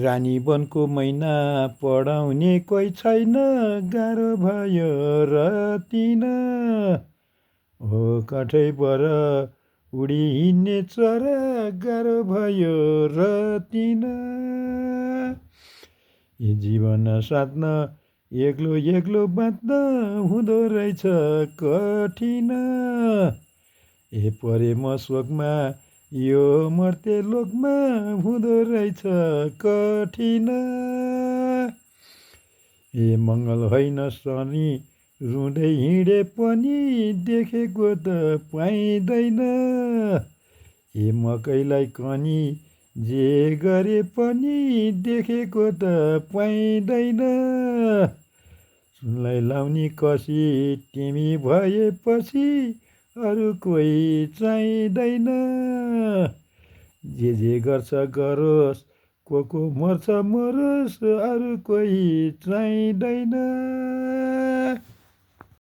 रानी वनको मैना पढाउने कोही छैन, गाह्रो भयो र तिन। हो काठै पर उडी हिँड्ने चरा, गाह्रो भयो र तिन। जीवन साध्न एक्लो एक्लो बाँच्न हुँदो रहेछ कठिन। परे म शोकमा यो मर्ते लोकमा हुँदो रहेछ कठिन। मङ्गल होइन शनि रुँदै हिँडे पनि देखेको त पाइँदैन। मकैलाई कनी जे गरे पनि देखेको त पाइँदैन। सुनलाई लाउने कसी तिमी भएपछि अरू कोही चाहिँदैन। जे गर्छ गरोस्, को मर्छ मरोस्, अरू कोही चाहिँदैन।